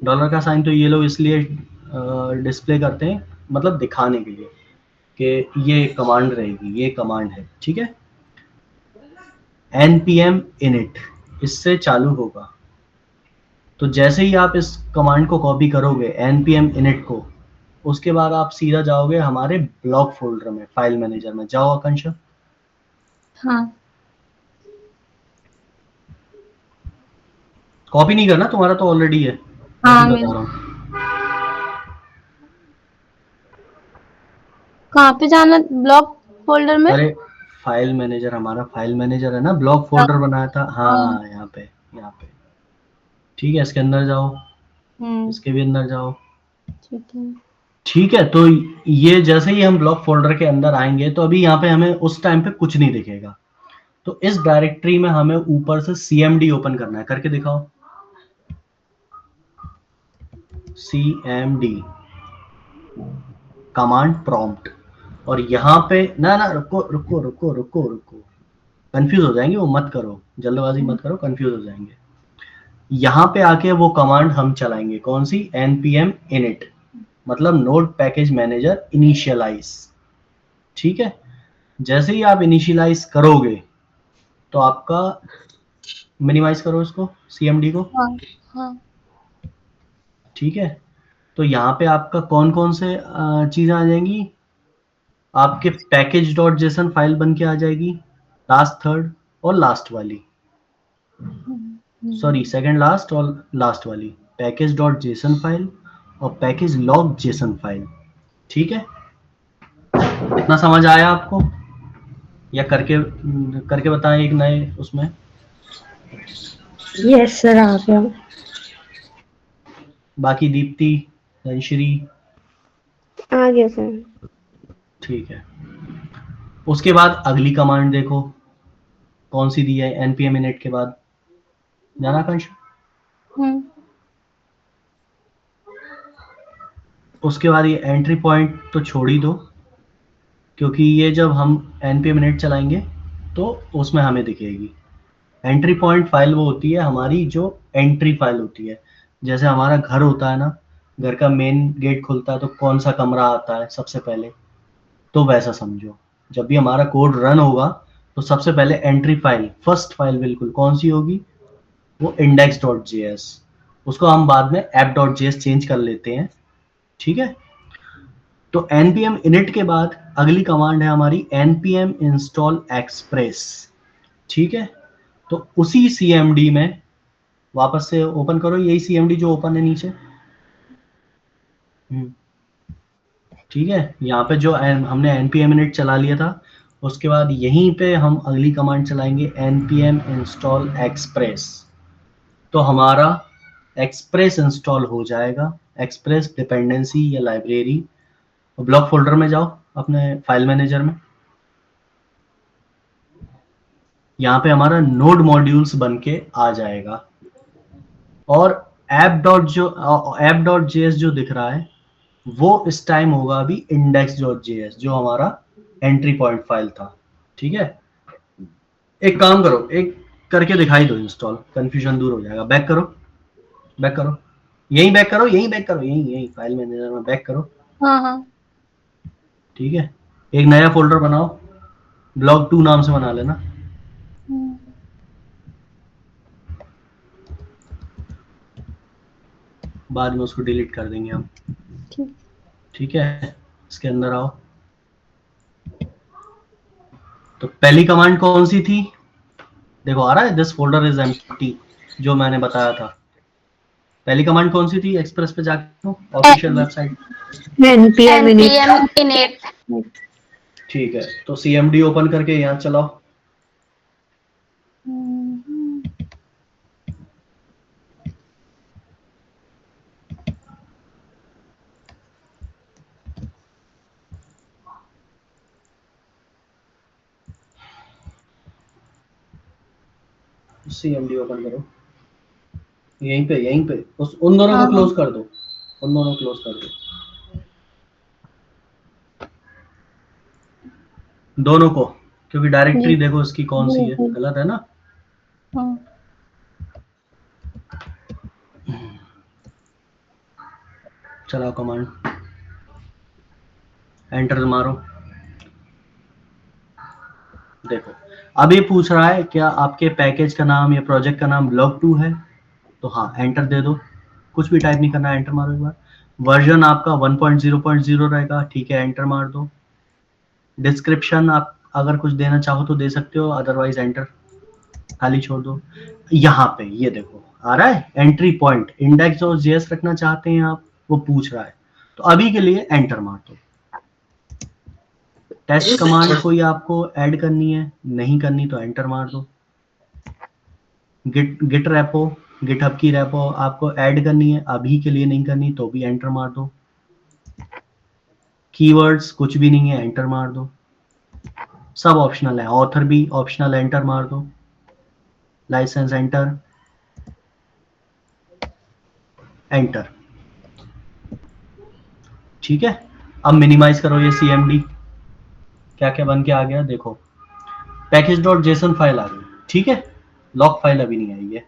Dollar का sign तो ये लोग इसलिए डिस्प्ले करते हैं, मतलब दिखाने के लिए कि ये कमांड रहेगी, ये कमांड है, ठीक है। npm init इससे चालू होगा। तो जैसे ही आप इस कमांड को कॉपी करोगे npm init को, उसके बाद आप सीधा जाओगे हमारे ब्लॉक फोल्डर में, फाइल मैनेजर में। जाओ आकांक्षा। हाँ कॉपी नहीं करना, तुम्हारा तो ऑलरेडी है, वैसे हाँ, ही बता मेरे रहा हूँ। कहाँ पे जाना, ब्लॉक फोल्डर में? अरे फाइल मैनेजर, हमारा फाइल मैनेजर है ना, ब्लॉक हाँ फोल्डर बनाया था, हाँ, हाँ यहाँ पे, यहाँ पे। ठीक है, इसके अंदर जाओ, हम्म, इसके भी अंदर जाओ। ठीक है। ठीक है, तो ये जैसे ही हम ब्लॉक फोल्डर के अंदर आएंगे तो अभी यहाँ पे हमें उस टाइम पे कुछ नहीं दिखेगा। तो इस डायरेक्टरी में हमें ऊपर से cmd ओपन करना है, करके दिखाओ। cmd command prompt. और यहाँ पे ना ना, रुको रुको रुको रुको रुको, कंफ्यूज हो जाएंगे, वो मत करो, जल्दबाजी मत करो, कंफ्यूज हो जाएंगे। यहाँ पे आके वो कमांड हम चलाएंगे, कौन सी? npm init, मतलब नोड पैकेज मैनेजर इनिशियलाइज। ठीक है, जैसे ही आप इनिशियलाइज करोगे तो आपका, मिनिमाइज करो इसको, cmd को। हाँ हाँ, ठीक है, तो यहाँ पे आपका कौन कौन से चीजें आ जाएंगी, आपके पैकेज डॉट जेसन फाइल बन के आ जाएगी, लास्ट, थर्ड और लास्ट वाली, सॉरी सेकंड लास्ट और लास्ट वाली, पैकेज डॉट जेसन फाइल और पैकेज लॉग जेसन फाइल। ठीक है, इतना समझ आया आपको, या करके करके बताएं एक नए उसमें। यस सर, आ गया। बाकी दीप्ति, धनश्री? आ गया सर। ठीक है, उसके बाद अगली कमांड देखो कौन सी दी है npm init के बाद, जाना आकांक्ष? हम्म, उसके बाद ये एंट्री पॉइंट तो छोड़ ही दो, क्योंकि ये जब हम npm init चलाएंगे तो उसमें हमें दिखेगी। एंट्री पॉइंट फाइल वो होती है हमारी जो एंट्री फाइल होती है, जैसे हमारा घर होता है ना, घर का मेन गेट खुलता है तो कौन सा कमरा आता है सबसे पहले, तो वैसा समझो। जब भी हमारा कोड रन होगा तो सबसे पहले एंट्री फाइल, फर्स्ट फाइल बिल्कुल कौन सी होगी, वो index.js। उसको हम बाद में app.js चेंज कर लेते हैं। ठीक है, तो npm init के बाद अगली कमांड है हमारी npm install express। ठीक है, तो उसी cmd में वापस से ओपन करो, यही cmd जो ओपन है नीचे। ठीक है, यहाँ पे जो हमने npm init चला लिया था, उसके बाद यहीं पे हम अगली कमांड चलाएंगे npm install express। तो हमारा एक्सप्रेस इंस्टॉल हो जाएगा, एक्सप्रेस डिपेंडेंसी या लाइब्रेरी। ब्लॉक फोल्डर में जाओ अपने फाइल मैनेजर में, यहाँ पे हमारा नोड मॉड्यूल्स बन के आ जाएगा। और ऐप.जेएस जो दिख रहा है वो इस टाइम होगा अभी index.js, जो हमारा एंट्री पॉइंट फाइल था। ठीक है, एक काम करो, एक करके दिखाई दो इंस्टॉल, कंफ्यूजन दूर हो जाएगा। बैक करो, बैक करो, यहीं बैक करो, यहीं बैक करो, यहीं यहीं फाइल मैनेजर में बैक करो। हाँ हाँ, ठीक है, एक नया फोल्डर बनाओ, ब्लॉग 2 नाम से बना लेना। हम्म, बाद में उसको डिलीट कर देंगे हम। ठीक। ठीक है, इसके अंदर आओ। तो पहली कमांड कौन सी थी, देखो आ रहा है, दिस फोल्डर इज एम्प्टी, जो मैंने बताया था। पहली कमांड कौन सी थी, एक्सप्रेस पे जाके official website. NPM init. npm init। ठीक है, तो cmd ओपन करके यहाँ चलाओ। हम्म, cmd ओपन करो, यहीं पे उस उन दोनों हाँ को हाँ, क्लोज कर दो, उन दोनों को क्लोज कर दो, दोनों को, क्योंकि जी डायरेक्टरी देखो इसकी कौन सी जी है, जी, गलत है ना। हाँ चलाओ कमांड, एंटर मारो। देखो अब ये पूछ रहा है क्या आपके पैकेज का नाम या प्रोजेक्ट का नाम log2 है, तो हाँ एंटर दे दो, कुछ भी टाइप नहीं करना, एंटर मारो एक बार। वर्जन आपका 1.0.0 रहेगा, ठीक है, एंटर मार दो। डिस्क्रिप्शन आप अगर कुछ देना चाहो तो दे सकते हो, अदरवाइज एंटर खाली छोड़ दो। यहाँ पे ये देखो आ रहा है एंट्री पॉइंट इंडेक्स और जेएस रखना चाहते हैं आप, वो पूछ रहा है, तो अभी के लिए एंटर मार दो। टेस्ट कमांड कोई आपको ऐड करनी है, नहीं करनी तो एंटर मार दो। गिट रेपो, गिटहब की रेपो आपको ऐड करनी है, अभी के लिए नहीं करनी तो भी एंटर मार दो। कीवर्ड्स कुछ भी नहीं है, एंटर मार दो। सब ऑप्शनल है, ऑथर भी ऑप्शनल, एंटर मार दो। लाइसेंस एंटर, एंटर, ठीक है। अब मिनिमाइज करो ये सीएमडी, क्या क्या बन के आ गया देखो, पैकेज डॉट जेसन फाइल आ गई, ठीक है, लॉक फाइल अभी नहीं आई है।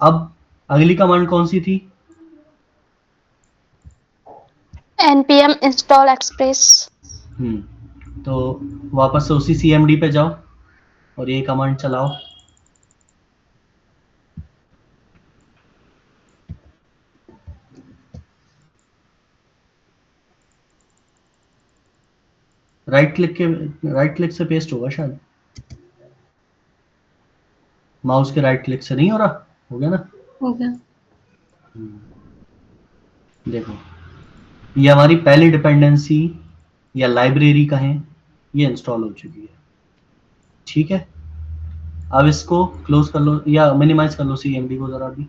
अब अगली कमांड कौन सी थी? npm install express। तो वापस से उसी सीएमडी पे जाओ और ये कमांड चलाओ। राइट क्लिक से पेस्ट होगा शायद, माउस के राइट क्लिक से नहीं हो रहा, हो गया ना? हो गया। देखो ये हमारी पहली डिपेंडेंसी या लाइब्रेरी कहें, ये इंस्टॉल हो चुकी है, ठीक है। अब इसको क्लोज कर लो या मिनिमाइज कर लो सीएमडी को जरा भी,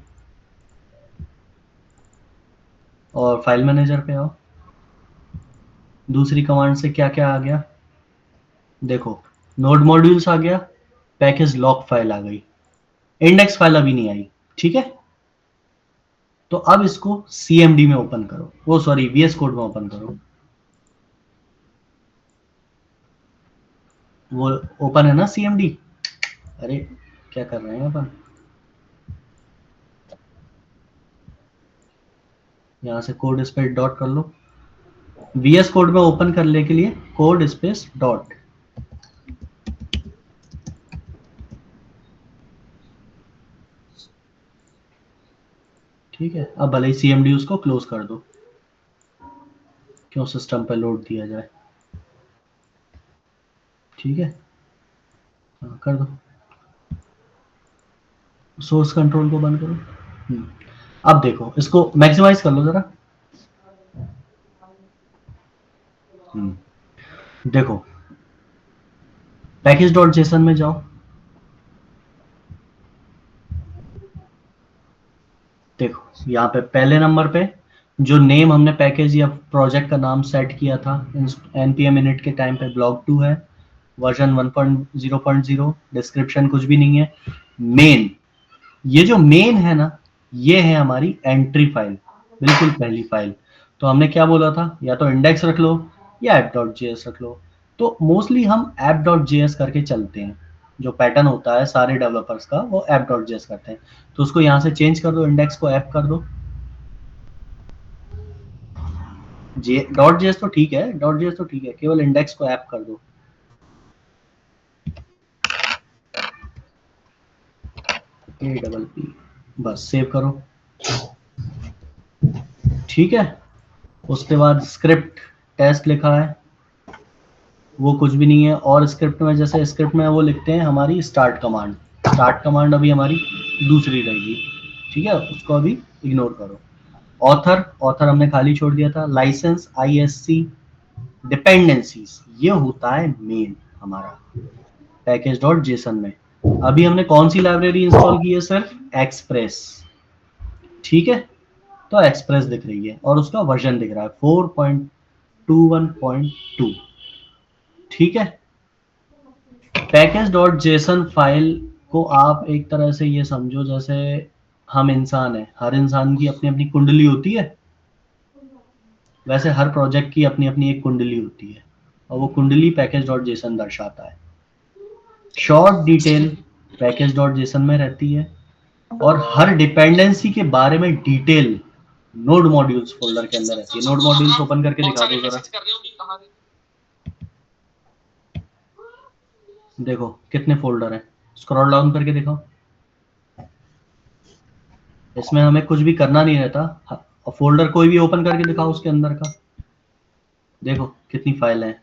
और फाइल मैनेजर पे आओ। दूसरी कमांड से क्या क्या आ गया देखो, नोड मॉड्यूल्स आ गया, पैकेज लॉक फाइल आ गई, इंडेक्स फाइल अभी नहीं आई, ठीक है। तो अब इसको सीएमडी में ओपन करो, वो सॉरी वीएस कोड में ओपन करो। वो ओपन है ना सीएमडी? अरे क्या कर रहे हैं अपन, यहां से कोड स्पेस डॉट कर लो, वीएस कोड में ओपन करने के लिए कोड स्पेस डॉट, ठीक है। अब भले ही सीएमडी उसको क्लोज कर दो, क्यों सिस्टम पे लोड दिया जाए, ठीक है, हाँ, कर दो। सोर्स कंट्रोल को बंद करो। अब देखो इसको मैक्सिमाइज कर लो जरा। देखो पैकेज डॉट जेसन में जाओ, देखो यहाँ पे पहले नंबर पे जो नेम हमने पैकेज या प्रोजेक्ट का नाम सेट किया था npm init के टाइम पे log2 है, वर्जन 1.0.0, डिस्क्रिप्शन कुछ भी नहीं है। मेन, ये जो मेन है ना, ये है हमारी एंट्री फाइल, बिल्कुल पहली फाइल। तो हमने क्या बोला था, या तो इंडेक्स रख लो या app.js रख लो, तो मोस्टली हम app.js करके चलते हैं, जो पैटर्न होता है सारे डेवलपर्स का वो app.js करते हैं। तो उसको यहाँ से चेंज कर दो, इंडेक्स को ऐप कर दो। डॉट जेएस तो ठीक है, डॉट जेएस तो ठीक है, केवल इंडेक्स को ऐप कर दो। APP, बस सेव करो, ठीक है। उसके बाद स्क्रिप्ट टेस्ट लिखा है, वो कुछ भी नहीं है, और स्क्रिप्ट में जैसे स्क्रिप्ट में वो लिखते हैं हमारी स्टार्ट कमांड, स्टार्ट कमांड अभी हमारी दूसरी रहेगी, ठीक है, उसको अभी इग्नोर करो। ऑथर हमने खाली छोड़ दिया था। लाइसेंस ISC डिपेंडेंसीज, ये होता है मेन हमारा पैकेज डॉट जेसन में। अभी हमने कौन सी लाइब्रेरी इंस्टॉल की है, सिर्फ एक्सप्रेस, ठीक है। तो एक्सप्रेस दिख रही है और उसका वर्जन दिख रहा है 4.21.2, ठीक है। पैकेज डॉट जेसन फाइल को आप एक तरह से ये समझो जैसे हम इंसान हैं, हर इंसान की अपनी अपनी कुंडली होती है, वैसे हर प्रोजेक्ट की अपनी अपनी एक कुंडली होती है, और वो कुंडली पैकेज डॉट जेसन दर्शाता है। Short detail package dot JSON में रहती है, और हर डिपेंडेंसी के बारे में डिटेल नोड मॉड्यूल्स फोल्डर के अंदर रहती है। नोड मॉड्यूल्स ओपन करके दिखा दो जरा, देखो कितने फोल्डर हैं, स्क्रॉल डाउन करके दिखाओ। इसमें हमें कुछ भी करना नहीं रहता, फोल्डर कोई भी ओपन करके दिखाओ उसके अंदर का, देखो कितनी फाइल है।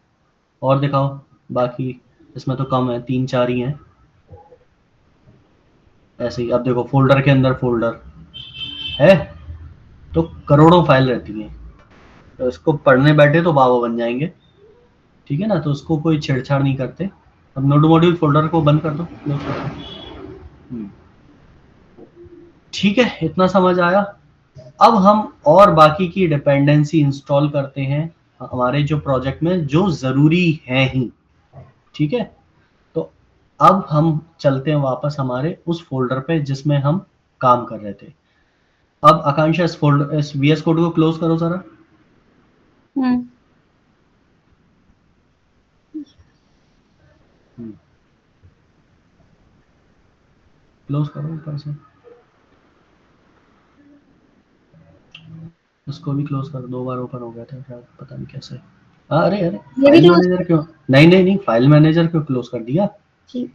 और दिखाओ बाकी, इसमें तो कम है, 3-4 ही हैं। ऐसे ही अब देखो फोल्डर के अंदर फोल्डर है तो करोड़ों फाइल रहती हैं, तो इसको पढ़ने बैठे तो बाबा बन जाएंगे, ठीक है ना। तो उसको कोई छेड़छाड़ नहीं करते। अब नोड मॉड्यूल फोल्डर को बंद कर दो, क्लोज कर दो। ठीक है, इतना समझ आया। अब हम और बाकी की डिपेंडेंसी इंस्टॉल करते हैं हमारे जो प्रोजेक्ट में जो जरूरी है ही, ठीक है। तो अब हम चलते हैं वापस हमारे उस फोल्डर पे जिसमें हम काम कर रहे थे। अब आकांक्षा इस फोल्डर, इस वीएस कोड को क्लोज करो जरा। क्लोज करो ऊपर से, इसको भी क्लोज करो, 2 बार ओपन हो गया था शायद, पता नहीं कैसे। अरे अरे, ये भी फाइल क्लोज। मैनेजर क्यों, नहीं नहीं नहीं, फाइल मैनेजर क्यों क्लोज कर दिया? ठीक।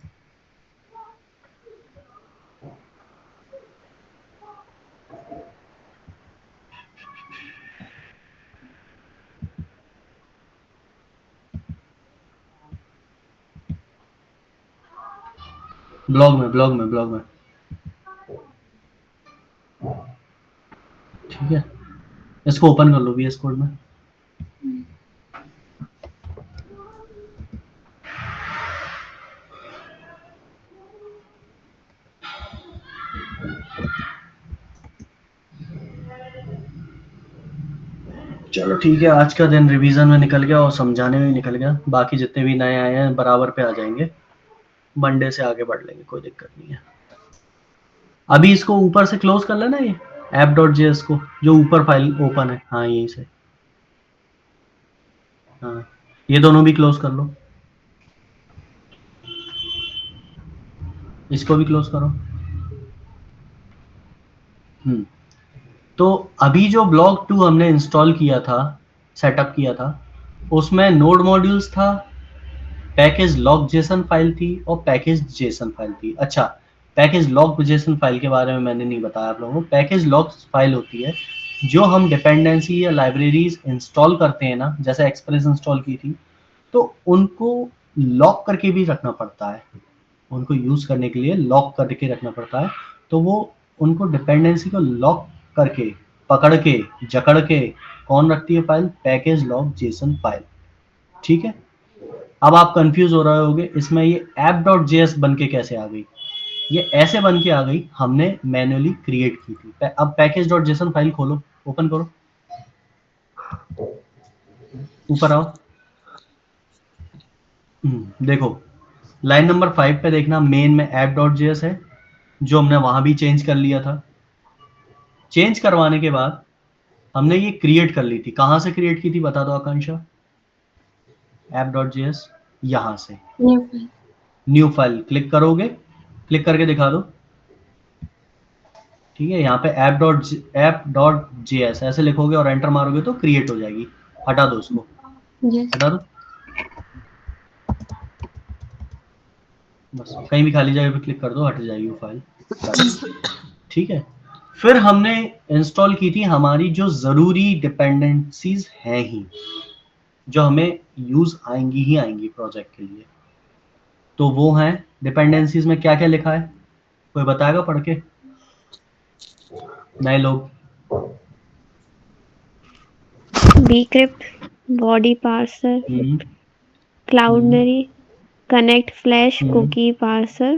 ब्लॉग में ठीक है, इसको ओपन कर लो वीएस कोड में। चलो ठीक है, आज का दिन रिवीजन में निकल गया और समझाने में निकल गया। बाकी जितने भी नए आए हैं बराबर पे आ जाएंगे, मंडे से आगे बढ़ लेंगे, कोई दिक्कत नहीं है। अभी इसको ऊपर से क्लोज कर लेना, ये app.js को, जो ऊपर फाइल ओपन है, हाँ यहीं से, हाँ ये दोनों भी क्लोज कर लो, इसको भी क्लोज करो। तो अभी जो ब्लॉग 2 हमने इंस्टॉल किया था, सेटअप किया था, उसमें नोड मॉड्यूल्स था, पैकेज लॉग जेसन फाइल थी और पैकेज जेसन फाइल थी। अच्छा, पैकेज लॉग जेसन फाइल के बारे में मैंने नहीं बताया आप लोगों को। पैकेज लॉग फाइल होती है जो हम डिपेंडेंसी या लाइब्रेरीज इंस्टॉल करते हैं ना, जैसे एक्सप्रेस इंस्टॉल की थी, तो उनको लॉक करके भी रखना पड़ता है, उनको यूज करने के लिए लॉक करके रखना पड़ता है। तो वो उनको डिपेंडेंसी को लॉक करके, पकड़ के, जकड़ के कौन रखती है file? Package log JSON file, ठीक है। अब आप कंफ्यूज हो रहे होगे इसमें ये app.js बन के कैसे आ गई। ये ऐसे बन के आ गई, हमने मैन्युअली क्रिएट की थी। अब पैकेज.json फाइल खोलो, ओपन करो, ऊपर आओ। देखो लाइन नंबर 5 पे देखना, मेन में app.js है जो हमने वहां भी चेंज कर लिया था। चेंज करवाने के बाद हमने ये क्रिएट कर ली थी। कहां से क्रिएट की थी बता दो आकांक्षा? app.js, यहां से न्यू फाइल क्लिक करोगे, क्लिक करके दिखा दो, ठीक है। यहाँ पे app.js ऐसे लिखोगे और एंटर मारोगे तो क्रिएट हो जाएगी। हटा दो उसको, हटा दो, बस कहीं भी खाली जगह पे क्लिक कर दो, हट जाएगी वो फाइल, ठीक है। फिर हमने इंस्टॉल की थी हमारी जो जरूरी डिपेंडेंसीज हैं ही, जो हमें यूज आएंगी ही आएंगी प्रोजेक्ट के लिए। तो वो हैं डिपेंडेंसीज में क्या क्या लिखा है, कोई बताएगा पढ़ के? नए लोग? bcrypt, body parser, cloudinary, connect flash, cookie parser,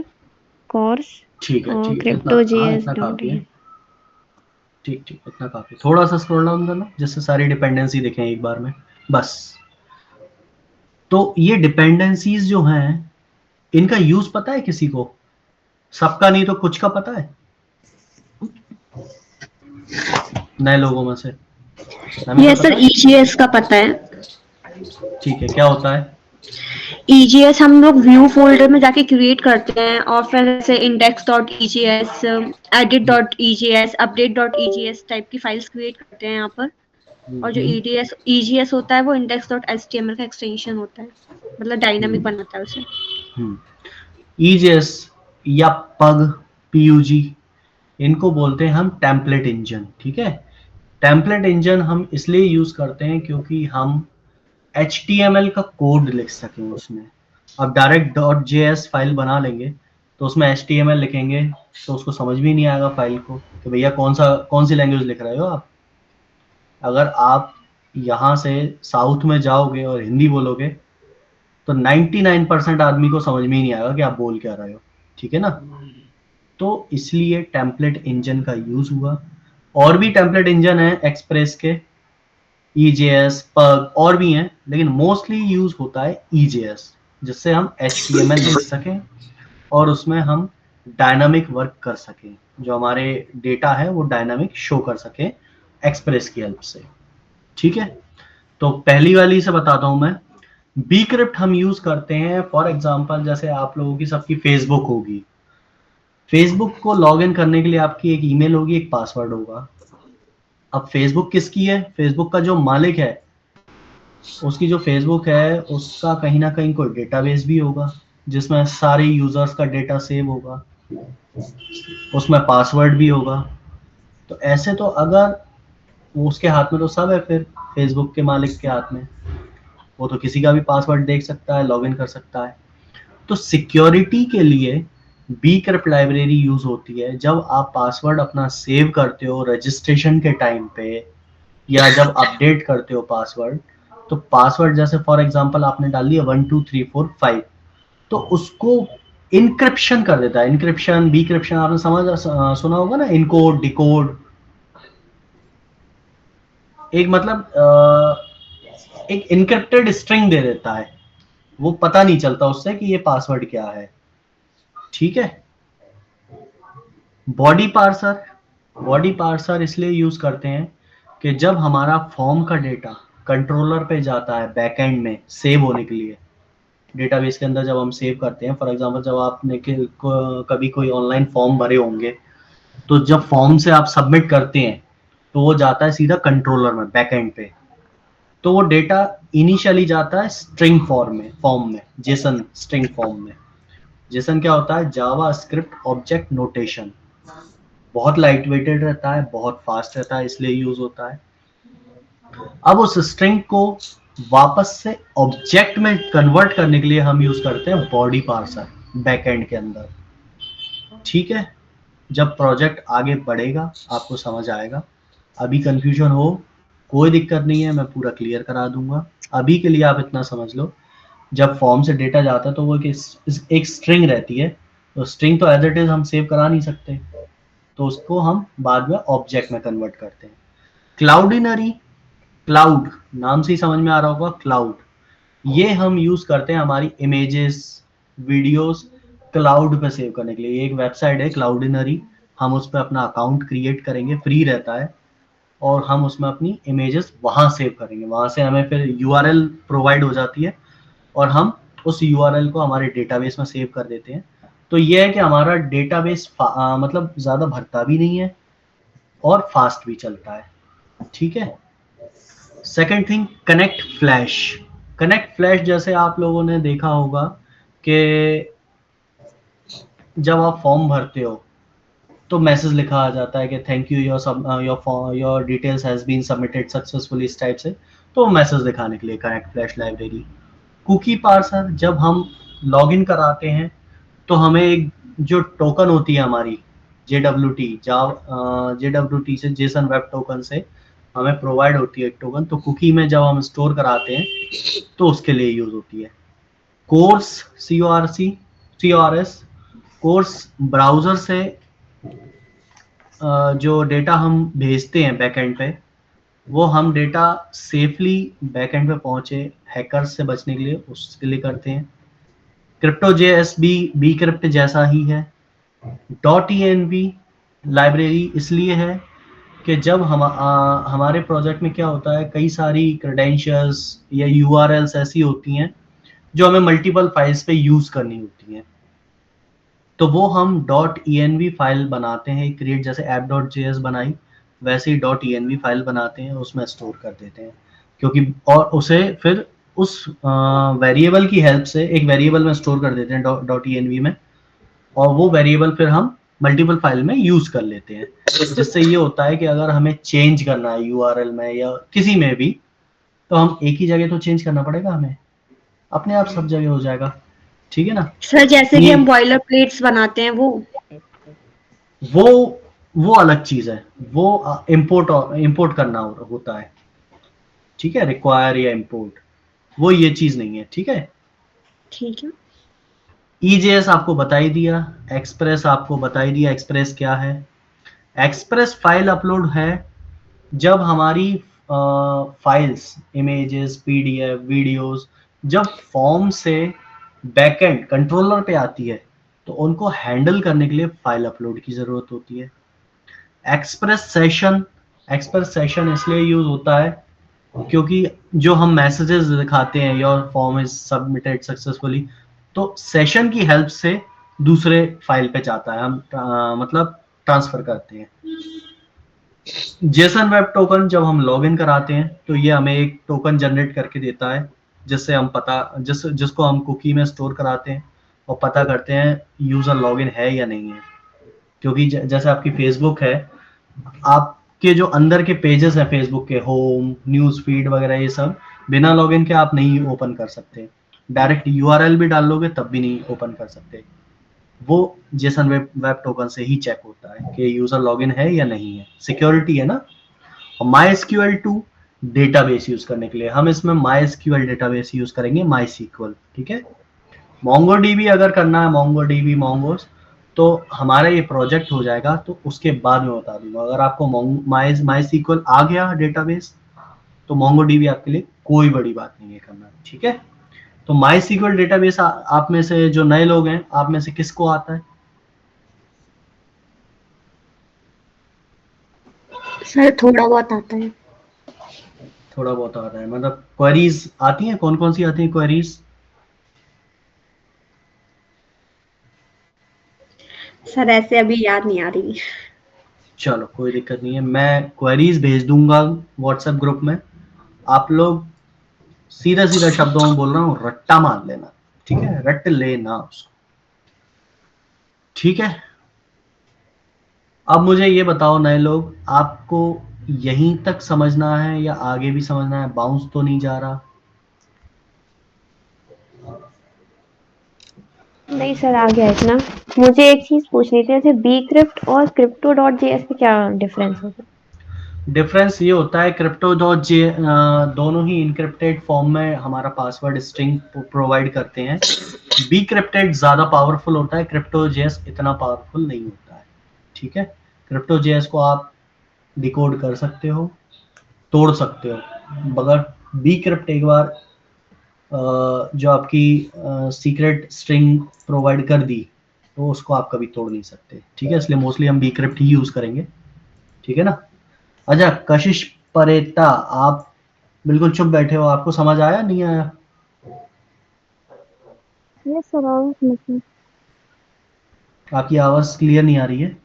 course ठीक है, और ठीक है, इतना, हाँ crypto.js इतना काफी है, डॉट ठीक ठीक, इतना काफी। थोड़ा सा स्क्रॉल डाउन करना जिससे सारी डिपेंडेंसी दिखें एक बार में, बस। तो ये डिपेंडेंसीज जो हैं, इनका यूज पता है किसी को? सबका नहीं तो कुछ का पता है नए लोगों में से? ये सर ECS का पता है। ठीक है, क्या होता है? EGS हम लोग व्यू फोल्डर में जाके क्रिएट करते हैं और फिर जैसे index.egs, edit.egs, update.egs टाइप की फाइल्स क्रिएट करते हैं यहाँ पर। और जो EGS होता है वो index.html का एक्सटेंशन होता है, मतलब डायनामिक बनाता है उसे। EJS या PUG इनको बोलते हैं हम टेम्पलेट इंजन। ठीक है, टेम्पलेट इंजन हम इसलिए यूज करते हैं क्योंकि हम HTML का कोड लिख सकें उसमें। अब डायरेक्ट .js फाइल बना लेंगे तो उसमें HTML लिखेंगे तो उसको समझ भी नहीं आएगा फाइल को कि भैया कौन सी लैंग्वेज लिख रहे हो आप। अगर आप यहाँ से साउथ में जाओगे और हिंदी बोलोगे तो 99% आदमी को समझ में ही नहीं आएगा कि आप बोल क्या रहे हो। ठीक है ना, तो इसलिए टेम्पलेट इंजन का यूज हुआ। और भी टेम्पलेट इंजन है एक्सप्रेस के, EJS, पग और भी हैं, लेकिन मोस्टली यूज होता है EJS, जिससे हम HTML लिख सकें और उसमें हम डायनामिक वर्क कर सकें, जो हमारे डेटा है वो डायनामिक शो कर सके एक्सप्रेस की हेल्प से। ठीक है, तो पहली वाली से बताता हूं मैं। Bcrypt हम यूज करते हैं फॉर एग्जांपल, जैसे आप लोगों की सबकी फेसबुक होगी, फेसबुक को लॉग इन करने के लिए आपकी एक ईमेल होगी, एक पासवर्ड होगा। अब फेसबुक किसकी है? फेसबुक का जो मालिक है उसकी जो फेसबुक है उसका कहीं ना कहीं कोई डेटाबेस भी होगा जिसमें सारे यूजर्स का डेटा सेव होगा, उसमें पासवर्ड भी होगा। तो ऐसे तो अगर वो उसके हाथ में तो सब है, फिर फेसबुक के मालिक के हाथ में वो तो किसी का भी पासवर्ड देख सकता है, लॉगिन कर सकता है। तो सिक्योरिटी के लिए Bcrypt लाइब्रेरी यूज होती है। जब आप पासवर्ड अपना सेव करते हो रजिस्ट्रेशन के टाइम पे या जब अपडेट करते हो पासवर्ड, तो पासवर्ड जैसे फॉर एग्जांपल आपने डाल दिया 12345, तो उसको इनक्रिप्शन कर देता है। इनक्रिप्शन Bcryption आपने सुना होगा ना, इनकोड डिकोड। एक मतलब एक इनक्रिप्टेड स्ट्रिंग दे देता है, वो पता नहीं चलता उससे कि ये पासवर्ड क्या है। ठीक है, बॉडी पार्सर इसलिए यूज करते हैं कि जब हमारा फॉर्म का डेटा कंट्रोलर पे जाता है बैकएंड में सेव होने के लिए, डेटाबेस के अंदर जब हम सेव करते हैं, फॉर एग्जांपल जब आपने कभी कोई ऑनलाइन फॉर्म भरे होंगे, तो जब फॉर्म से आप सबमिट करते हैं तो वो जाता है सीधा कंट्रोलर में बैकएंड पे। तो वो डेटा इनिशियली जाता है स्ट्रिंग फॉर्म में, जेसन स्ट्रिंग फॉर्म में। जेसन क्या होता है? जावा स्क्रिप्ट ऑब्जेक्ट नोटेशन। बहुत लाइट वेटेड रहता है, बहुत फास्ट रहता है, इसलिए यूज होता है। अब उस स्ट्रिंग को वापस से ऑब्जेक्ट में कन्वर्ट करने के लिए हम यूज करते हैं बॉडी पार्सर बैकएंड के अंदर। ठीक है, जब प्रोजेक्ट आगे बढ़ेगा आपको समझ आएगा। अभी कंफ्यूजन हो कोई दिक्कत नहीं है, मैं पूरा क्लियर करा दूंगा। अभी के लिए आप इतना समझ लो, जब फॉर्म से डेटा जाता है तो वो एक स्ट्रिंग रहती है, तो स्ट्रिंग तो एज इट इज हम सेव करा नहीं सकते, तो उसको हम बाद में ऑब्जेक्ट में कन्वर्ट करते हैं। क्लाउडिनरी, क्लाउड नाम से ही समझ में आ रहा होगा, क्लाउड, ये हम यूज करते हैं हमारी इमेजेस वीडियोस क्लाउड पे सेव करने के लिए। एक वेबसाइट है क्लाउडिनरी, हम उस पर अपना अकाउंट क्रिएट करेंगे, फ्री रहता है, और हम उसमें अपनी इमेजेस वहां सेव करेंगे। वहां से हमें फिर URL प्रोवाइड हो जाती है और हम उस URL को हमारे डेटाबेस में सेव कर देते हैं। तो ये है कि हमारा डेटाबेस मतलब ज़्यादा भरता भी नहीं है और फास्ट भी चलता है। ठीक है, second thing, connect flash. Connect flash जैसे आप लोगों ने देखा होगा कि जब आप फॉर्म भरते हो तो मैसेज लिखा आ जाता है कि thank you, your details has been submitted successfully, इस टाइप से। तो मैसेज दिखाने के लिए connect flash library. Cookie parser, जब हम लॉगिन कराते हैं तो हमें एक जो टोकन होती है हमारी JWT से, जेसन वेब टोकन से हमें प्रोवाइड होती है एक टोकन, तो कुकी में जब हम स्टोर कराते हैं तो उसके लिए यूज होती है। कोर्स, CORS, कोर्स ब्राउजर से जो डेटा हम भेजते हैं बैकएंड पे, वो हम डेटा सेफली बैकएंड पे पहुंचे हैकर्स से बचने के लिए, उसके लिए करते हैं। CryptoJS भी Bcrypt जैसा ही है। .env लाइब्रेरी इसलिए है कि जब हमारे प्रोजेक्ट में क्या होता है, कई सारी क्रेडेंशियल्स या URLs ऐसी होती हैं जो हमें मल्टीपल फाइल्स पे यूज करनी होती हैं। तो वो हम .env फाइल बनाते हैं, क्रिएट जैसे app.js बनाई वैसे ही .env फाइल बनाते हैं, उसमें स्टोर कर देते हैं, क्योंकि और उसे फिर उस वेरिएबल की हेल्प से एक वेरिएबल में स्टोर कर देते हैं .env में, और वो वेरिएबल फिर हम मल्टीपल फाइल में यूज कर लेते हैं, जिससे ये होता है कि अगर हमें चेंज करना है यूआरएल में या किसी में भी, तो हम एक ही जगह तो चेंज करना पड़ेगा हमें, अपने आप सब जगह हो जाएगा। ठीक है ना। सर जैसे कि ये हम बॉयलर प्लेट्स बनाते हैं वो वो अलग चीज है, वो इंपोर्ट करना होता है। ठीक है, रिक्वायर या इंपोर्ट, वो ये चीज नहीं है। ठीक है। ठीक है। EJS आपको बता ही दिया, एक्सप्रेस आपको बता ही दिया। एक्सप्रेस क्या है? एक्सप्रेस फाइल अपलोड है जब हमारी फाइल्स, इमेजेस, पीडीएफ, वीडियोस जब फॉर्म से बैकएंड कंट्रोलर पे आती है, तो उनको हैंडल करने के लिए फाइल अपलोड की जरूरत होती है। एक्सप्रेस सेशन इसलिए यूज होता है क्योंकि जो हम मैसेजेस दिखाते हैं, your form is submitted successfully, तो सेशन की हेल्प से दूसरे फाइल पे जाता है, हम मतलब ट्रांसफर करते हैं। जेसन वेब टोकन जब हम लॉगिन कराते हैं तो ये हमें एक टोकन जनरेट करके देता है, जिससे हम जिसको हम कुकी में स्टोर कराते हैं और पता करते हैं यूजर लॉगिन है या नहीं है। क्योंकि जैसे आपकी फेसबुक है, आपके जो अंदर के पेजेस हैं फेसबुक के, होम, न्यूज फीड वगैरह, ये सब बिना लॉगिन के आप नहीं ओपन कर सकते। डायरेक्ट यूआरएल भी डाल लोगे तब भी नहीं ओपन कर सकते। वो जेसन वेब टोकन से ही चेक होता है कि यूजर लॉगिन है या नहीं है, सिक्योरिटी है ना। और MySQL 2 डेटाबेस यूज करने के लिए हम इसमें MySQL डेटाबेस यूज करेंगे, MySQL। ठीक है। MongoDB अगर करना है, MongoDB, Mongoose, तो हमारा ये प्रोजेक्ट हो जाएगा तो उसके बाद में बता दूंगा। अगर आपको MySQL आ गया डेटाबेस, तो MongoDB आपके लिए कोई बड़ी बात नहीं है करना। ठीक है। तो MySQL डेटाबेस आप में से जो नए लोग हैं, आप में से किसको आता है? सर थोड़ा बहुत आता है। थोड़ा बहुत आता है मतलब क्वेरीज आती हैं? कौन कौन सी आती हैं क्वेरीज? सर ऐसे अभी याद नहीं आ रही। चलो कोई दिक्कत नहीं है, मैं क्वेरीज भेज दूंगा व्हाट्सएप ग्रुप में। आप लोग सीधा सीधा शब्दों में बोल रहा हूँ, रट्टा मार लेना। ठीक है, रट लेना उसको। ठीक है। अब मुझे ये बताओ नए लोग, आपको यहीं तक समझना है या आगे भी समझना है? बाउंस तो नहीं जा रहा? नहीं सर आ गया इतना। मुझे एक चीज पूछनी थी, जैसे bcrypt और crypto.js में क्या डिफरेंस होगा? डिफरेंस ये होता है, दोनों ही इनक्रिप्टेड फॉर्म में हमारा पासवर्ड स्ट्रिंग प्रोवाइड करते हैं। Bcrypted ज्यादा पावरफुल होता है, CryptoJS इतना पावरफुल नहीं होता है। ठीक है। CryptoJS को आप डिकोड कर सकते हो, तोड़ सकते हो, मगर Bcrypt एक बार जो आपकी सीक्रेट स्ट्रिंग प्रोवाइड कर दी, तो उसको आप कभी तोड़ नहीं सकते। ठीक है, इसलिए मोस्टली हम Bcrypt ही यूज करेंगे। ठीक है ना। अच्छा, कशिश परेता, आप बिल्कुल चुप बैठे हो, आपको समझ आया नहीं आया? यस सर, और समझ आपकी आवाज क्लियर नहीं आ रही है।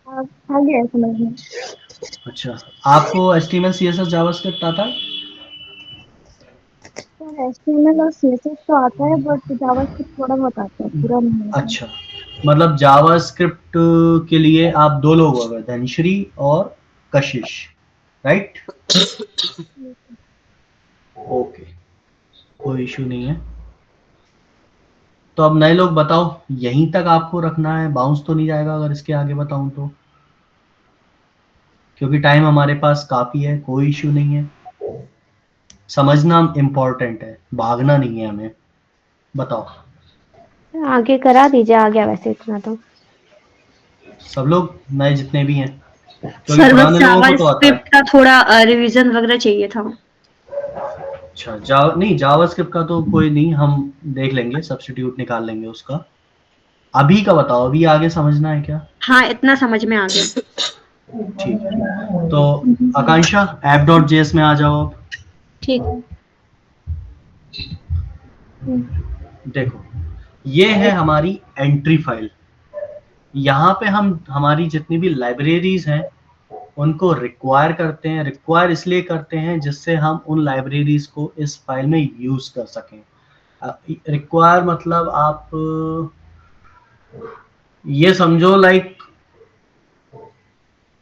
आ गया समझ में। अच्छा, आपको HTML CSS जावास्क्रिप्ट आता है? सर HTML और CSS तो आता है, बट जावास्क्रिप्ट थोड़ा बहुत आता है, पूरा नहीं आता है। अच्छा, मतलब जावास्क्रिप्ट के लिए आप दो लोग हो गए, धनश्री और कशिश, राइट? ओके, कोई इशू नहीं है। तो अब नए लोग बताओ, यहीं तक आपको रखना है? बाउंस तो नहीं जाएगा अगर इसके आगे बताऊं तो? क्योंकि टाइम हमारे पास काफी है, कोई इशू नहीं है। समझना इम्पोर्टेंट है, भागना नहीं है हमें। बताओ आगे करा दीजिए, आ गया वैसे इतना तो। सब लोग, नए जितने भी हैं, क्योंकि सर बस पुराने लोगों को तो आता है। जावास्क्रिप्ट का थोड़ा रिवीजन वगैरह चाहिए था। अच्छा, नहीं, जावास्क्रिप्ट का तो कोई नहीं, हम देख लेंगे, सब्स्टिट्यूट निकाल लेंगे उसका। अभी का बताओ, अभी आगे समझना है क्या? हाँ इतना समझ में आ गया। ठीक है, तो आकांक्षा, app.js में आ जाओ अब। ठीक है। देखो, ये है हमारी एंट्री फाइल। यहाँ पे हम हमारी जितनी भी लाइब्रेरीज हैं उनको रिक्वायर करते हैं। रिक्वायर इसलिए करते हैं जिससे हम उन लाइब्रेरीज को इस फाइल में यूज कर सकें। रिक्वायर मतलब आप ये समझो, लाइक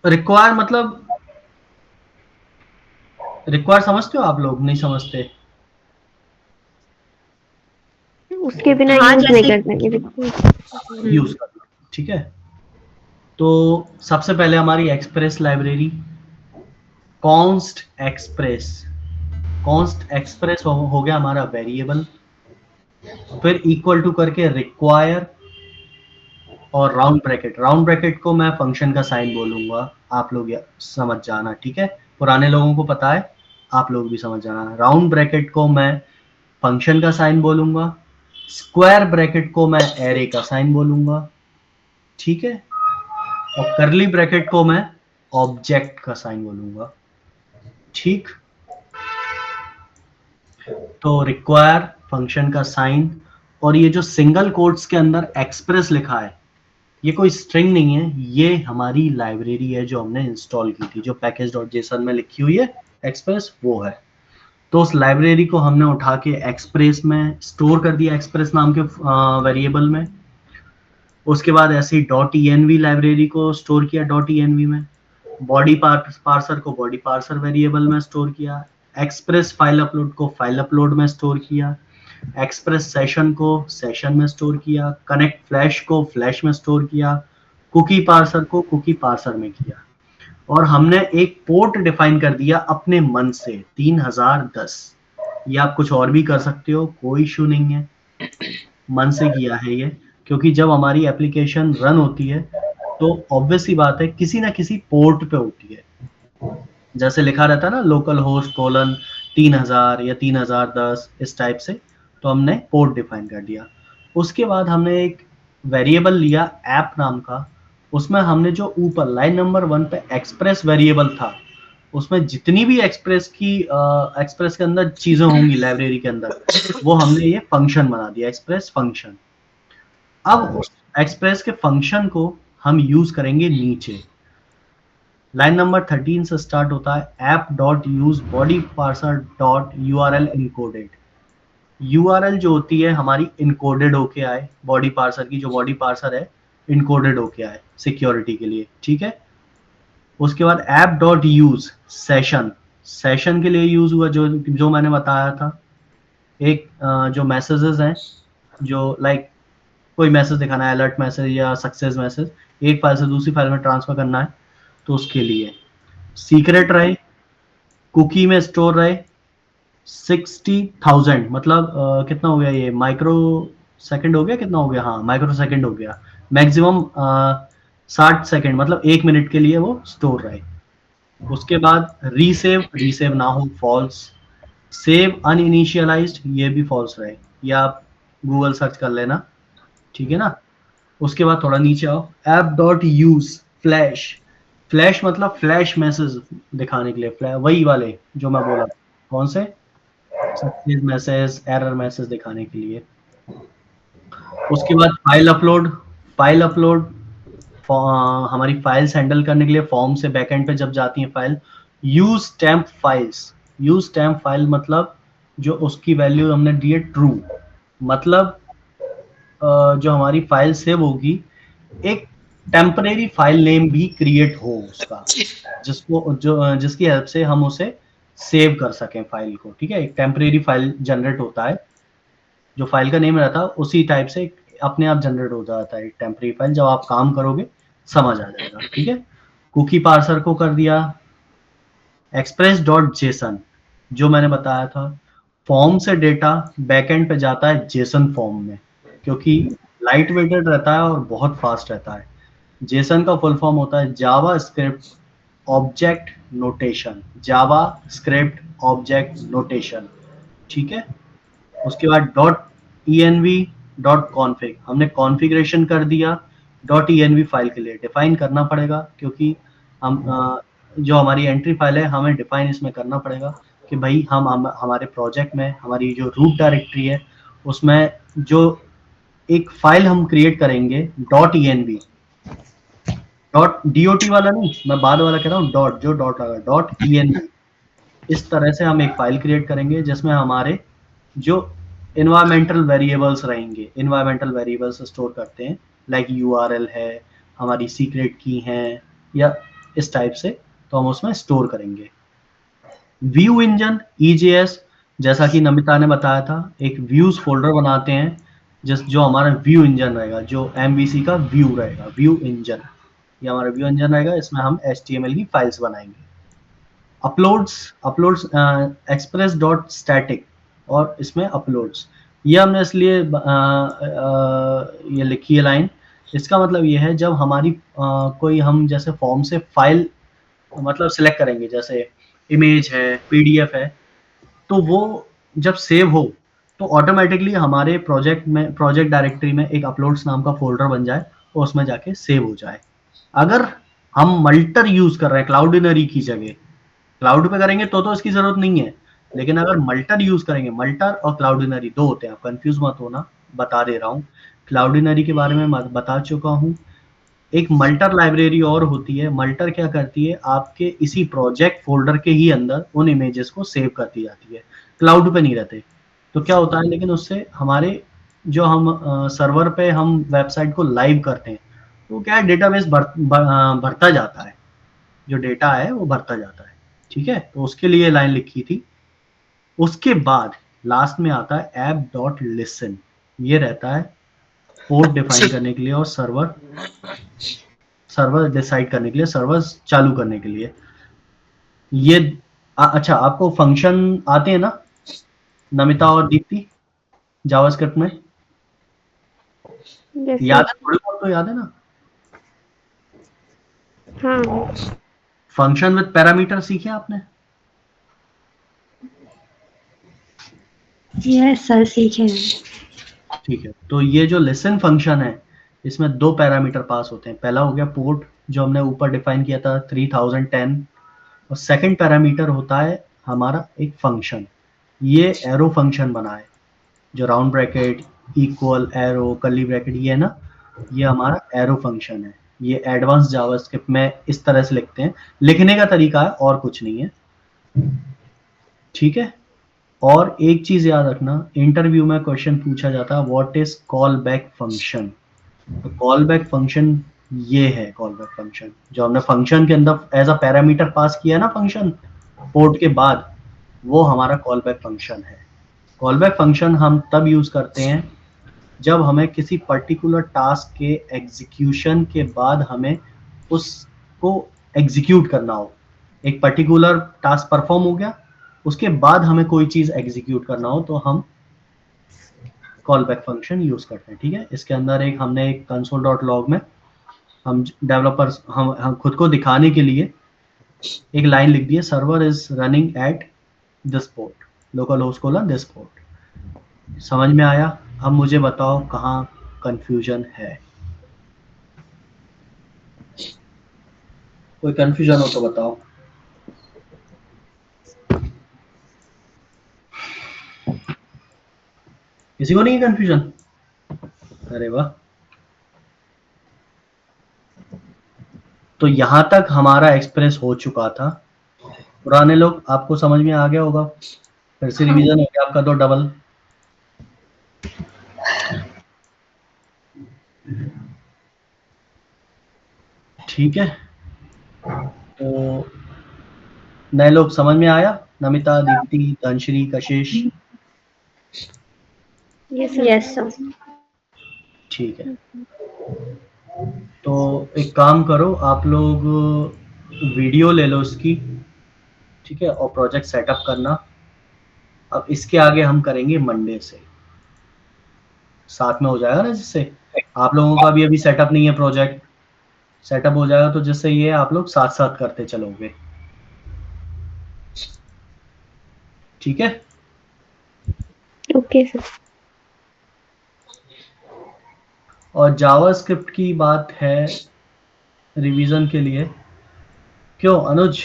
रिक्वायर मतलब, रिक्वायर समझते हो आप लोग? नहीं समझते? उसके बिना हाँ, यूज नहीं जैसे करते। यूज करना, ठीक है। तो सबसे पहले हमारी express library, const express. Const express हो गया हमारा वेरिएबल, फिर इक्वल टू करके रिक्वायर और राउंड ब्रैकेट। राउंड ब्रैकेट को मैं फंक्शन का साइन बोलूंगा, आप लोग समझ जाना, ठीक है। पुराने लोगों को पता है, आप लोग भी समझ जाना। राउंड ब्रैकेट को मैं फंक्शन का साइन बोलूंगा, स्क्वायर ब्रैकेट को मैं एरे का साइन बोलूंगा, ठीक है। और करली ब्रैकेट को मैं ऑब्जेक्ट का साइन बोलूंगा, ठीक। तो रिक्वायर, फंक्शन का साइन, और ये जो सिंगल कोट्स के अंदर एक्सप्रेस लिखा है, ये कोई स्ट्रिंग नहीं है, ये हमारी लाइब्रेरी है जो हमने इंस्टॉल की थी, जो package.json में लिखी हुई है एक्सप्रेस, वो है। तो उस लाइब्रेरी को हमने उठा के एक्सप्रेस में स्टोर कर दिया, एक्सप्रेस नाम के वेरिएबल में। उसके बाद ऐसे ही .env लाइब्रेरी को स्टोर किया .env में। बॉडी पार्सर को बॉडी पार्सर वेरिएबल में स्टोर किया। एक्सप्रेस फाइल अपलोड को फाइल अपलोड में स्टोर किया। एक्सप्रेस सेशन को सेशन में स्टोर किया। कनेक्ट फ्लैश को फ्लैश में स्टोर किया। कुकी पार्सर को कुकी पार्सर में किया। और हमने एक पोर्ट डिफाइन कर दिया अपने मन से, 3010। ये आप कुछ और भी कर सकते हो, कोई इशू नहीं है, मन से किया है ये। क्योंकि जब हमारी एप्लीकेशन रन होती है तो ऑब्वियस सी बात है किसी ना किसी पोर्ट पे होती है। जैसे लिखा रहता है ना, लोकल होस्ट कोलन 3000 या 3010, इस टाइप से। तो हमने पोर्ट डिफाइन कर दिया। उसके बाद हमने एक वेरिएबल लिया ऐप नाम का। उसमें हमने जो ऊपर लाइन नंबर 1 पे एक्सप्रेस वेरिएबल था, उसमें जितनी भी एक्सप्रेस के अंदर चीजें होंगी लाइब्रेरी के अंदर, वो हमने ये फंक्शन बना दिया, एक्सप्रेस फंक्शन। अब उस एक्सप्रेस के फंक्शन को हम यूज करेंगे नीचे। लाइन नंबर 13 से स्टार्ट होता है app.use body parser .url encoded। URL जो होती है हमारी इनकोडेड होके आए, बॉडी पार्सर की जो बॉडी पार्सर है इनकोडेड होके आए सिक्योरिटी के लिए, ठीक है। उसके बाद app.use सेशन, सेशन के लिए यूज हुआ, जो मैंने बताया था। एक जो मैसेजेस हैं, जो लाइक कोई मैसेज दिखाना है, अलर्ट मैसेज या सक्सेस मैसेज, एक फाइल से दूसरी फाइल में ट्रांसफर करना है, तो उसके लिए सीक्रेट रहे, कुकी में स्टोर रहे। 60,000 मतलब कितना हो गया, ये माइक्रो सेकंड हो गया, कितना हो गया, हाँ माइक्रो सेकंड हो गया। मैक्सिमम 60 सेकंड मतलब 1 मिनट के लिए वो स्टोर रहे। उसके बाद रीसेव, रीसेव ना हो, फॉल्स। सेव अनइनिशियलाइज्ड, ये भी फॉल्स रहे, या आप गूगल सर्च कर लेना, ठीक है ना। उसके बाद थोड़ा नीचे आओ, app.use फ्लैश। फ्लैश मतलब फ्लैश मैसेज दिखाने के लिए, वही वाले जो मैं बोला, कौन से, सक्सेस मैसेज, एरर मैसेज दिखाने के लिए। उसके बाद फाइल अपलोड। फाइल अपलोड हमारी फाइल्स हैंडल करने के लिए, फॉर्म से बैकएंड पे जब जाती है file. Use stamp files. Use stamp file मतलब जो उसकी वैल्यू हमने दी है ट्रू, मतलब जो हमारी फाइल सेव होगी, एक टेम्परेरी फाइल नेम भी क्रिएट हो उसका, जिसकी हेल्प से हम उसे सेव कर सकें फाइल को, ठीक है। एक टेम्परेरी फाइल जनरेट होता है, जो फाइल का नेम रहता है उसी टाइप से अपने आप जनरेट हो जाता है एक टेम्परेरी फाइल। जब आप काम करोगे समझ आ जाएगा, ठीक है। कुकी पार्सर को कर दिया। express.json जो मैंने बताया था, फॉर्म से डेटा बैकएंड पे जाता है जेसन फॉर्म में, क्योंकि लाइट वेटेड रहता है और बहुत फास्ट रहता है। जेसन का फुल फॉर्म होता है जावा स्क्रिप्ट ऑब्जेक्ट नोटेशन, जावा स्क्रिप्ट ऑब्जेक्ट नोटेशन, ठीक है। उसके बाद .env.config हमने कॉन्फ़िगरेशन कर दिया। .env फाइल के लिए डिफाइन करना पड़ेगा, क्योंकि हम जो हमारी एंट्री फाइल है हमें डिफाइन इसमें करना पड़ेगा कि भाई हम हमारे प्रोजेक्ट में हमारी जो रूट डायरेक्टरी है उसमें जो एक फाइल हम क्रिएट करेंगे .env, .dot वाला नहीं, मैं बाद वाला कह रहा हूँ, डॉट जो डॉट लगा .env, इस तरह से हम एक फाइल क्रिएट करेंगे जिसमें हमारे जो इन्वायरमेंटल वेरिएबल्स रहेंगे, इन्वायरमेंटल वेरिएबल्स स्टोर करते हैं, लाइक URL है, हमारी सीक्रेट की हैं, या इस टाइप से, तो हम उसमें स्टोर करेंगे। व्यू इंजन EJS, जैसा कि नमिता ने बताया था, एक व्यूज फोल्डर बनाते हैं जो हमारा व्यू इंजन रहेगा, जो MVC का व्यू रहेगा, व्यू इंजन, ये हमारा व्यू इंजन रहेगा, इसमें हम HTML की फाइल्स बनाएंगे। अपलोड्स एक्सप्रेस डॉट स्टैटिक, और इसमें अपलोड्स, ये हमने इसलिए ये लिखी है लाइन, इसका मतलब ये है जब हमारी कोई हम जैसे फॉर्म से फाइल मतलब सिलेक्ट करेंगे, जैसे इमेज है, PDF है, तो वो जब सेव हो तो ऑटोमेटिकली हमारे प्रोजेक्ट डायरेक्टरी में एक अपलोड्स नाम का फोल्डर बन जाए और उसमें जाके सेव हो जाए। अगर हम मल्टर यूज कर रहे हैं क्लाउडिनरी की जगह, क्लाउड पे करेंगे तो इसकी जरूरत नहीं है, लेकिन अगर मल्टर यूज करेंगे, मल्टर और क्लाउडिनरी दो होते हैं, आप कंफ्यूज मत होना, बता दे रहा हूँ। क्लाउडिनरी के बारे में बता चुका हूँ। एक मल्टर लाइब्रेरी और होती है, मल्टर क्या करती है, आपके इसी प्रोजेक्ट फोल्डर के ही अंदर उन इमेजेस को सेव करती जाती है, क्लाउड पे नहीं रहते। तो क्या होता है, लेकिन उससे हमारे जो हम सर्वर पे हम वेबसाइट को लाइव करते हैं, तो क्या है, डेटाबेस भरता जाता है, जो डेटा है वो भरता जाता है। ठीक है, तो उसके लिए लाइन लिखी थी। उसके बाद लास्ट में आता है app.listen, ये रहता है पोर्ट डिफाइन करने के लिए और सर्वर डिसाइड करने के लिए, सर्वर चालू करने के लिए। ये अच्छा, आपको फंक्शन आते हैं ना नमिता और दीप्ति, जावास्क्रिप्ट में? याद है, थोड़ी बहुत तो याद है ना? हाँ, फंक्शन विद पैरामीटर सीखे आपने? यस सर, सीखे हैं। ठीक है, तो ये जो लिसन फंक्शन है, इसमें 2 पैरामीटर पास होते हैं। पहला हो गया पोर्ट, जो हमने ऊपर डिफाइन किया था 3010, और सेकंड पैरामीटर होता है हमारा एक फंक्शन, ये एरो फंक्शन बना है, जो round bracket, equal, arrow, curly bracket, ये है ना, ये हमारा एरो फंक्शन है। ये एडवांस जावास्क्रिप्ट में इस तरह से लिखते हैं, लिखने का तरीका है और कुछ नहीं है। ठीक है, और एक चीज याद रखना, इंटरव्यू में क्वेश्चन पूछा जाता है, what is call back function. तो कॉल बैक फंक्शन ये है, कॉल बैक फंक्शन जो हमने फंक्शन के अंदर एज अ पैरामीटर पास किया ना फंक्शन पोर्ट के बाद, वो हमारा कॉल बैक फंक्शन है। कॉल बैक फंक्शन हम तब यूज करते हैं जब हमें किसी पर्टिकुलर टास्क के एग्जीक्यूशन के बाद हमें उसको एग्जीक्यूट करना हो। एक पर्टिकुलर टास्क परफॉर्म हो गया, उसके बाद हमें कोई चीज एग्जीक्यूट करना हो, तो हम कॉल बैक फंक्शन यूज करते हैं। ठीक है, इसके अंदर हमने एक console.log में हम डेवलपर्स हम खुद को दिखाने के लिए एक लाइन लिख दी है, server is running at this port, local host colon this port. समझ में आया? अब मुझे बताओ कहाँ कंफ्यूजन है, कोई कंफ्यूजन हो तो बताओ। किसी को नहीं है कंफ्यूजन? अरे वाह, तो यहां तक हमारा एक्सप्रेस हो चुका था। पुराने लोग, आपको समझ में आ गया होगा, फिर से रिवीजन हो गया आपका तो डबल। ठीक है, तो नए लोग समझ में आया? नमिता, दीप्ति, धनश्री, कशिश? Yes sir. ठीक है, तो एक काम करो, आप लोग वीडियो ले लो इसकी, ठीक है, और प्रोजेक्ट सेटअप करना। अब इसके आगे हम करेंगे मंडे से, साथ में हो जाएगा ना, जिससे आप लोगों का भी अभी सेटअप नहीं है, प्रोजेक्ट सेटअप हो जाएगा, तो जिससे ये आप लोग साथ साथ करते चलोगे। ठीक है, ओके सर। और जावास्क्रिप्ट की बात है रिवीजन के लिए, क्यों अनुज?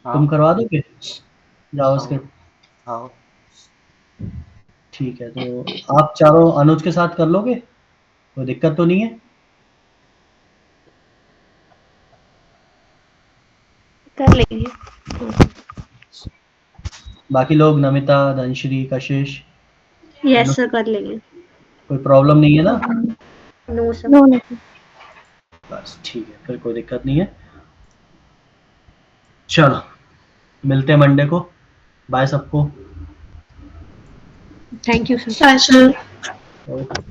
तुम करवा दोगे जावास्क्रिप्ट? हाँ ठीक है, तो आप चारों अनुज के साथ कर लोगे, कोई दिक्कत तो नहीं है? कर लेंगे। बाकी लोग नमिता, धनश्री, कशिश, यस सर, कर लेंगे। कोई प्रॉब्लम नहीं है ना? No sir. नो नहीं। बस ठीक है, फिर कोई दिक्कत नहीं है। चलो मिलते हैं मंडे को। बाय सबको। Thank you sir. Bye, sir. Okay.